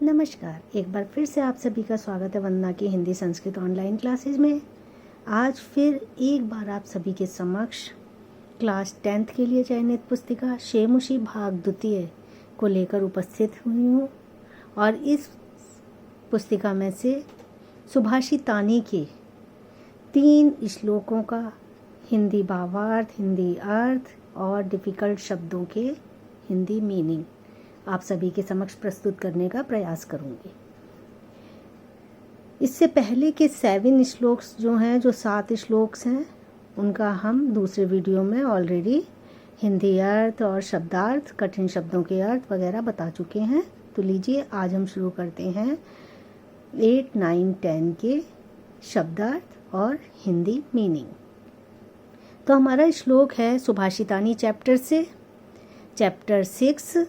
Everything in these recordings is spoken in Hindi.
नमस्कार, एक बार फिर से आप सभी का स्वागत है वंदना की हिंदी संस्कृत ऑनलाइन क्लासेस में। आज फिर एक बार आप सभी के समक्ष क्लास 10th के लिए चयनित पुस्तिका शेमुषी भाग द्वितीय को लेकर उपस्थित हुई हूँ और इस पुस्तिका में से सुभाषितानी के 3 श्लोकों का हिंदी भावार्थ, हिंदी अर्थ और डिफ़िकल्ट शब्दों के हिंदी मीनिंग आप सभी के समक्ष प्रस्तुत करने का प्रयास करूंगी। इससे पहले के 7 श्लोक्स जो 7 श्लोक्स हैं, उनका हम दूसरे वीडियो में ऑलरेडी हिंदी अर्थ और शब्दार्थ, कठिन शब्दों के अर्थ वगैरह बता चुके हैं। तो लीजिए आज हम शुरू करते हैं 8, 9, 10 के शब्दार्थ और हिंदी मीनिंग। तो हमारा श्लोक है सुभाषितानी चैप्टर से, चैप्टर 6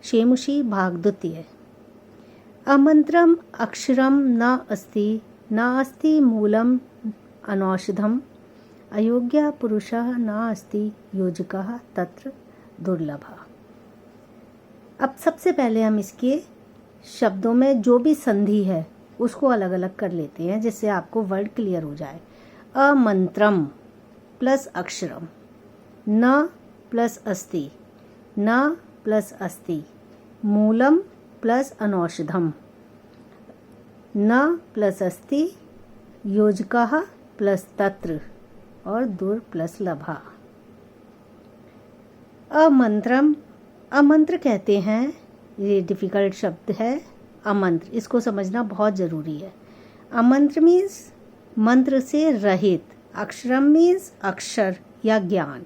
शेमुषी भाग द्वितीय। अमंत्रम अक्षरम न अस्ति मूलम अनौषधम अयोग्य पुरुषः न अस्ति योजकः तत्र दुर्लभः। अब सबसे पहले हम इसके शब्दों में जो भी संधि है उसको अलग अलग कर लेते हैं, जिससे आपको वर्ड क्लियर हो जाए। अमंत्रम प्लस अक्षरम, न प्लस अस्ति, न प्लस अस्ति, मूलम प्लस अनौषधम, न प्लस अस्ति, योजकः प्लस तत्र और दुर प्लस लभा। अमंत्रम, अमंत्र कहते हैं, ये डिफ़िकल्ट शब्द है अमंत्र, इसको समझना बहुत ज़रूरी है। अमंत्र मीन्स मंत्र से रहित, अक्षरम मीन्स अक्षर या ज्ञान।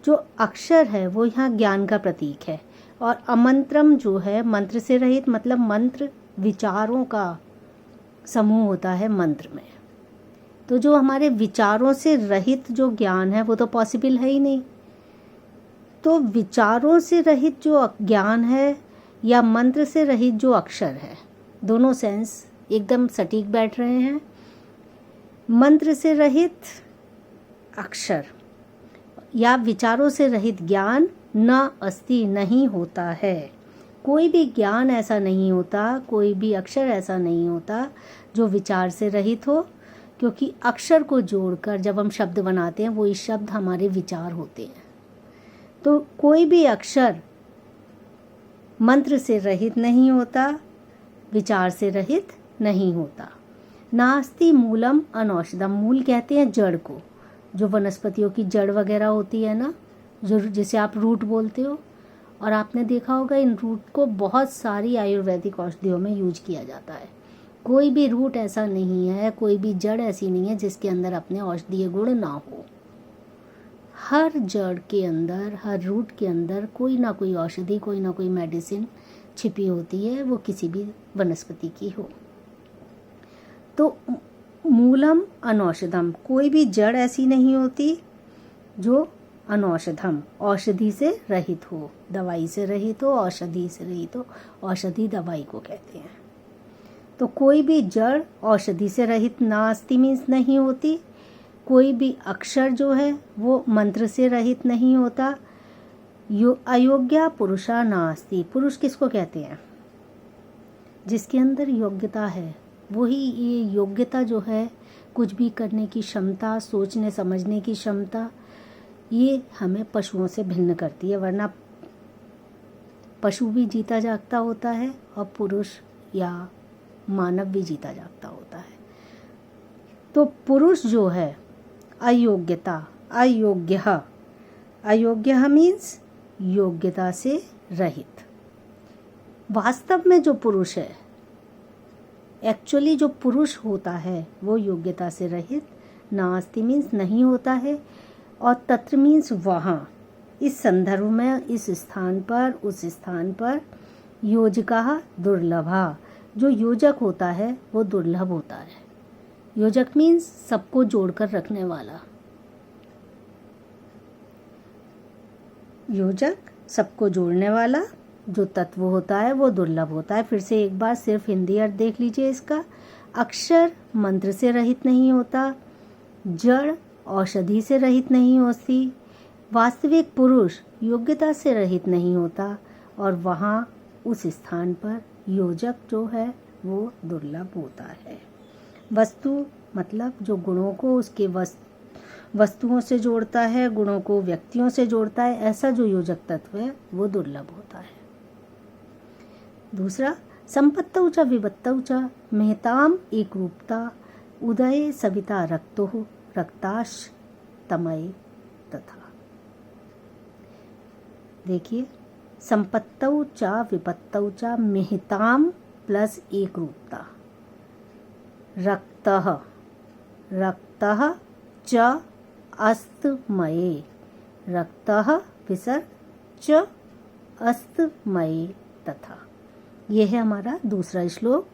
जो अक्षर है वो यहाँ ज्ञान का प्रतीक है, और अमंत्रम जो है मंत्र से रहित, मतलब मंत्र विचारों का समूह होता है मंत्र में। तो जो हमारे विचारों से रहित जो ज्ञान है वो तो पॉसिबल है ही नहीं। तो विचारों से रहित जो ज्ञान है या मंत्र से रहित जो अक्षर है, दोनों सेंस एकदम सटीक बैठ रहे हैं। मंत्र से रहित अक्षर या विचारों से रहित ज्ञान न अस्ति नहीं होता है। कोई भी ज्ञान ऐसा नहीं होता, कोई भी अक्षर ऐसा नहीं होता जो विचार से रहित हो, क्योंकि अक्षर को जोड़कर जब हम शब्द बनाते हैं वही शब्द हमारे विचार होते हैं। तो कोई भी अक्षर मंत्र से रहित नहीं होता, विचार से रहित नहीं होता। नास्ति मूलम अनौषधम, मूल कहते हैं जड़ को, जो वनस्पतियों की जड़ वगैरह होती है ना, जो जिसे आप रूट बोलते हो। और आपने देखा होगा इन रूट को बहुत सारी आयुर्वेदिक औषधियों में यूज किया जाता है। कोई भी रूट ऐसा नहीं है, कोई भी जड़ ऐसी नहीं है जिसके अंदर अपने औषधीय गुण ना हो। हर जड़ के अंदर, हर रूट के अंदर कोई ना कोई औषधि, कोई ना कोई मेडिसिन छिपी होती है, वो किसी भी वनस्पति की हो। तो मूलम अनौषधम, कोई भी जड़ ऐसी नहीं होती जो अनौषधम, औषधि से रहित हो, दवाई से रहित हो, औषधि से रहित हो। औषधि दवाई को कहते हैं। तो कोई भी जड़ औषधि से रहित नास्ति मीन्स नहीं होती। कोई भी अक्षर जो है वो मंत्र से रहित नहीं होता। अयोग्य पुरुषा नास्ति, पुरुष किसको कहते हैं? जिसके अंदर योग्यता है, वही ये योग्यता जो है, कुछ भी करने की क्षमता, सोचने समझने की क्षमता, ये हमें पशुओं से भिन्न करती है। वरना पशु भी जीता जागता होता है और पुरुष या मानव भी जीता जागता होता है। तो पुरुष जो है अयोग्यता, अयोग्य मीन्स योग्यता से रहित। वास्तव में जो पुरुष है, एक्चुअली जो पुरुष होता है वो योग्यता से रहित, नास्ति मीन्स नहीं होता है, और तत्र मीन्स वहाँ, इस संदर्भ में, इस स्थान पर, उस स्थान पर। योजकः दुर्लभा, जो योजक होता है वो दुर्लभ होता है। योजक मीन्स सबको जोड़कर रखने वाला। योजक सबको जोड़ने वाला जो तत्व होता है वो दुर्लभ होता है। फिर से एक बार सिर्फ हिंदी अर्थ देख लीजिए इसका। अक्षर मंत्र से रहित नहीं होता, जड़ औषधि से रहित नहीं होती, वास्तविक पुरुष योग्यता से रहित नहीं होता, और वहाँ उस स्थान पर योजक जो है वो दुर्लभ होता है। वस्तु मतलब जो गुणों को उसके वस्तुओं से जोड़ता है, गुणों को व्यक्तियों से जोड़ता है, ऐसा जो योजक तत्व है वो दुर्लभ होता है। दूसरा, संपत्तौ च विपत्तौ च महताम एक रूपता उदय सविता रक्तो रक्ताश तमय तथा। देखिए, संपत्तौ च विपत्तौ च महताम प्लस एक रूपता, रक्तः रक्तः च अस्तमये, रक्तः विसर्ग च अस्तमये तथा। यह है हमारा दूसरा श्लोक।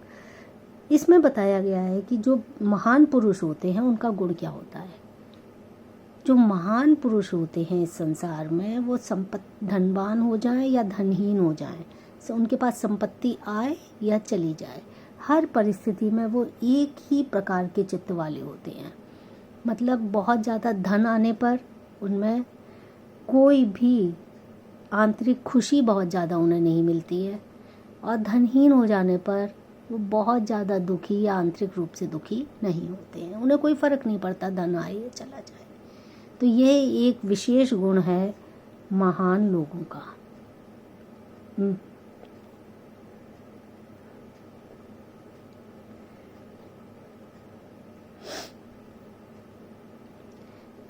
इसमें बताया गया है कि जो महान पुरुष होते हैं उनका गुण क्या होता है। जो महान पुरुष होते हैं इस संसार में वो धनवान हो जाएं या धनहीन हो जाएं, उनके पास संपत्ति आए या चली जाए, हर परिस्थिति में वो एक ही प्रकार के चित्त वाले होते हैं। मतलब बहुत ज़्यादा धन आने पर उनमें कोई भी आंतरिक खुशी बहुत ज़्यादा उन्हें नहीं मिलती है, और धनहीन हो जाने पर वो बहुत ज़्यादा दुखी या आंतरिक रूप से दुखी नहीं होते हैं। उन्हें कोई फ़र्क नहीं पड़ता धन आए या चला जाए। तो यह एक विशेष गुण है महान लोगों का।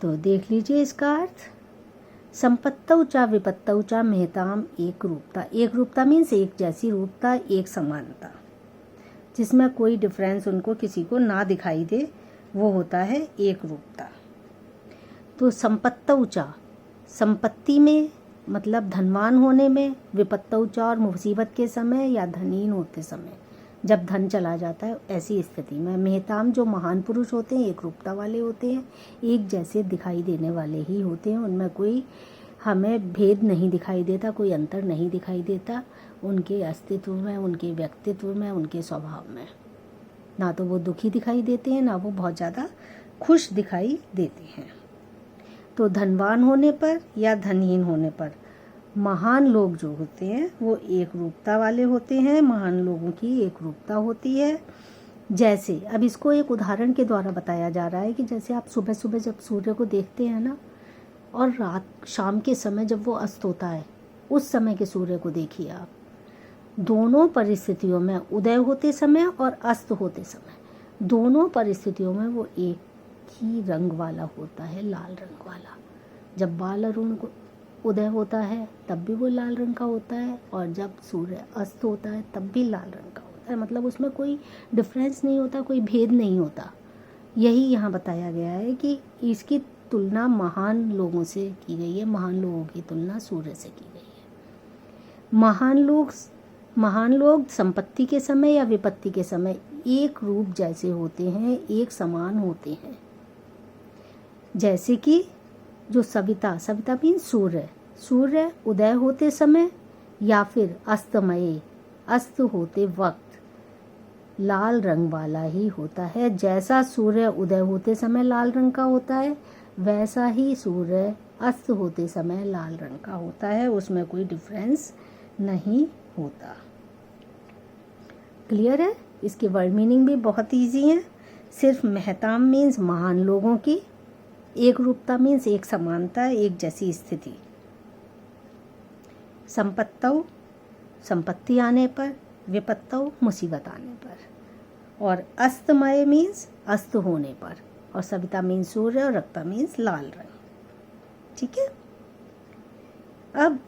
तो देख लीजिए इसका अर्थ, संपत्तौ च विपत्तौ च महताम एक रूपता। एक रूपता मीन्स एक जैसी रूपता, एक समानता, जिसमें कोई डिफरेंस उनको किसी को ना दिखाई दे, वो होता है एक रूपता। तो संपत्तौ च, संपत्ति में मतलब धनवान होने में, विपत्तौ च और मुसीबत के समय या धनहीन होते समय, जब धन चला जाता है ऐसी स्थिति में। महताम जो महान पुरुष होते हैं एक रूपता वाले होते हैं, एक जैसे दिखाई देने वाले ही होते हैं, उनमें कोई हमें भेद नहीं दिखाई देता, कोई अंतर नहीं दिखाई देता उनके अस्तित्व में, उनके व्यक्तित्व में, उनके स्वभाव में। ना तो वो दुखी दिखाई देते हैं, ना वो बहुत ज़्यादा खुश दिखाई देते हैं। तो धनवान होने पर या धनहीन होने पर महान लोग जो होते हैं वो एक रूपता वाले होते हैं। महान लोगों की एक रूपता होती है। जैसे अब इसको एक उदाहरण के द्वारा बताया जा रहा है कि जैसे आप सुबह सुबह जब सूर्य को देखते हैं ना, और रात शाम के समय जब वो अस्त होता है, उस समय के सूर्य को देखिए आप। दोनों परिस्थितियों में, उदय होते समय और अस्त होते समय, दोनों परिस्थितियों में वो एक ही रंग वाला होता है, लाल रंग वाला। जब बाल अरुण उदय होता है तब भी वो लाल रंग का होता है, और जब सूर्य अस्त होता है तब भी लाल रंग का होता है। मतलब उसमें कोई डिफरेंस नहीं होता, कोई भेद नहीं होता। यही यहाँ बताया गया है कि इसकी तुलना महान लोगों से की गई है, महान लोगों की तुलना सूर्य से की गई है। महान लोग संपत्ति के समय या विपत्ति के समय एक रूप जैसे होते हैं, एक समान होते हैं। जैसे कि जो सविता मीन्स सूर्य उदय होते समय या फिर अस्तमय, अस्त होते वक्त लाल रंग वाला ही होता है। जैसा सूर्य उदय होते समय लाल रंग का होता है, वैसा ही सूर्य अस्त होते समय लाल रंग का होता है, उसमें कोई डिफरेंस नहीं होता। क्लियर है? इसके वर्ड मीनिंग भी बहुत इजी है। सिर्फ महताम मीन्स महान लोगों की, एक रूपता मीन्स एक समानता, एक जैसी स्थिति। संपत्तौ संपत्ति आने पर, विपत्तौ मुसीबत आने पर, और अस्तमय मीन्स अस्त होने पर, और सविता मीन्स सूर्य, और रक्ता मीन्स लाल रंग। ठीक है। अब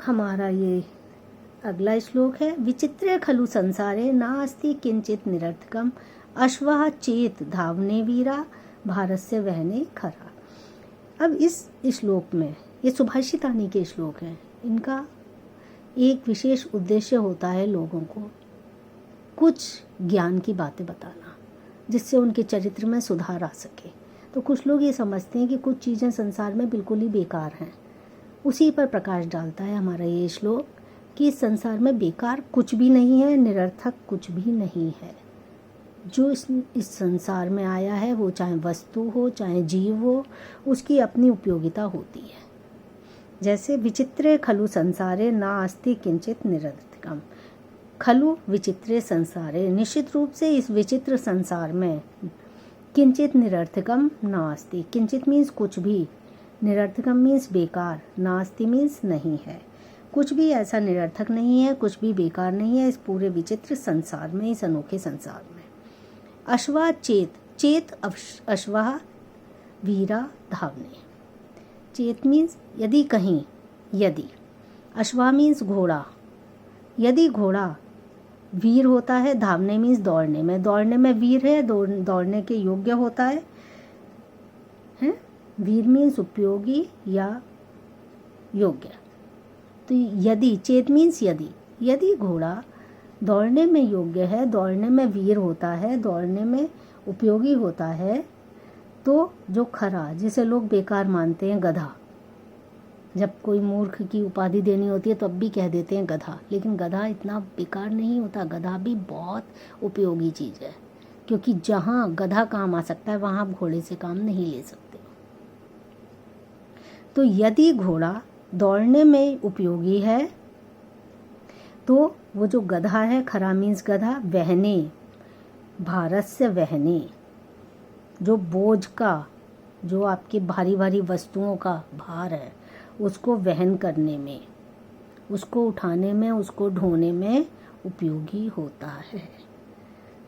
हमारा ये अगला श्लोक है, विचित्रे खलु संसारे नास्ति किंचित निरर्थकम अश्वः चेत धावने वीरा भारतस्य वहने खरा। अब इस श्लोक में, ये सुभाषितानी के श्लोक हैं, इनका एक विशेष उद्देश्य होता है लोगों को कुछ ज्ञान की बातें बताना, जिससे उनके चरित्र में सुधार आ सके। तो कुछ लोग ये समझते हैं कि कुछ चीज़ें संसार में बिल्कुल ही बेकार हैं। उसी पर प्रकाश डालता है हमारा ये श्लोक कि इस संसार में बेकार कुछ भी नहीं है, निरर्थक कुछ भी नहीं है। जो इस संसार में आया है, वो चाहे वस्तु हो चाहे जीव हो, उसकी अपनी उपयोगिता होती है। जैसे विचित्रे खलु संसारे नास्ति किंचित निरर्थकम, खलु विचित्रे संसारे, निश्चित रूप से इस विचित्र संसार में किंचित निरर्थकम नास्ति। किंचित मीन्स कुछ भी, निरर्थकम मीन्स बेकार, नास्ति मीन्स नहीं है। कुछ भी ऐसा निरर्थक नहीं है, कुछ भी बेकार नहीं है इस पूरे विचित्र संसार में, इस अनोखे संसार में। अश्वा चेत, चेत अश्वा वीरा धावने। चेत मीन्स यदि कहीं, यदि। अश्वा मीन्स घोड़ा, यदि घोड़ा वीर होता है, धावने मीन्स दौड़ने में, दौड़ने में वीर है, दौड़ने के योग्य होता है। वीर मीन्स उपयोगी या योग्य। तो यदि, चेत मीन्स यदि, यदि घोड़ा दौड़ने में योग्य है, दौड़ने में वीर होता है, दौड़ने में उपयोगी होता है, तो जो खरा, जिसे लोग बेकार मानते हैं, गधा, जब कोई मूर्ख की उपाधि देनी होती है तो अब भी कह देते हैं गधा, लेकिन गधा इतना बेकार नहीं होता, गधा भी बहुत उपयोगी चीज़ है, क्योंकि जहाँ गधा काम आ सकता है वहाँ आप घोड़े से काम नहीं ले सकते। तो यदि घोड़ा दौड़ने में उपयोगी है तो वो जो गधा है, खरा मीन्स गधा, वहने, भारत से वहने, जो बोझ का, जो आपके भारी भारी वस्तुओं का भार है उसको वहन करने में, उसको उठाने में, उसको ढोने में उपयोगी होता है।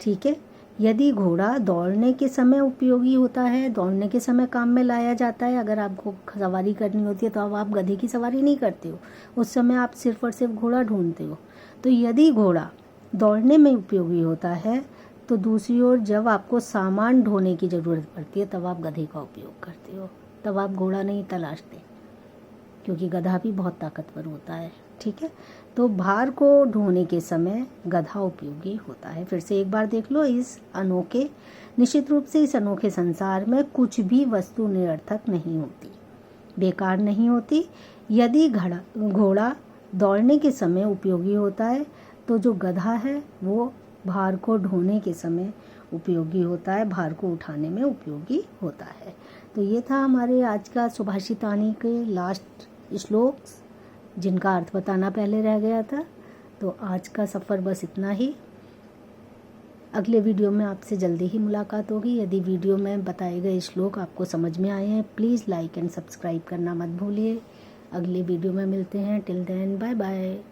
ठीक है। यदि घोड़ा दौड़ने के समय उपयोगी होता है, दौड़ने के समय काम में लाया जाता है, अगर आपको सवारी करनी होती है तो अब आप गधे की सवारी नहीं करते हो, उस समय आप सिर्फ और सिर्फ घोड़ा ढूंढते हो। तो यदि घोड़ा दौड़ने में उपयोगी होता है तो दूसरी ओर जब आपको सामान ढोने की ज़रूरत पड़ती है तब आप गधे का उपयोग करते हो, तब आप घोड़ा नहीं तलाशते, क्योंकि गधा भी बहुत ताकतवर होता है। ठीक है। तो भार को ढोने के समय गधा उपयोगी होता है। फिर से एक बार देख लो, इस अनोखे, निश्चित रूप से इस अनोखे संसार में कुछ भी वस्तु निरर्थक नहीं होती, बेकार नहीं होती। यदि घोड़ा दौड़ने के समय उपयोगी होता है तो जो गधा है वो भार को ढोने के समय उपयोगी होता है, भार को उठाने में उपयोगी होता है। तो ये था हमारे आज का सुभाषितानी के लास्ट श्लोक, जिनका अर्थ बताना पहले रह गया था। तो आज का सफ़र बस इतना ही। अगले वीडियो में आपसे जल्दी ही मुलाकात होगी। यदि वीडियो में बताए गए श्लोक आपको समझ में आए हैं, प्लीज़ लाइक एंड सब्सक्राइब करना मत भूलिए। अगले वीडियो में मिलते हैं। Till then bye bye.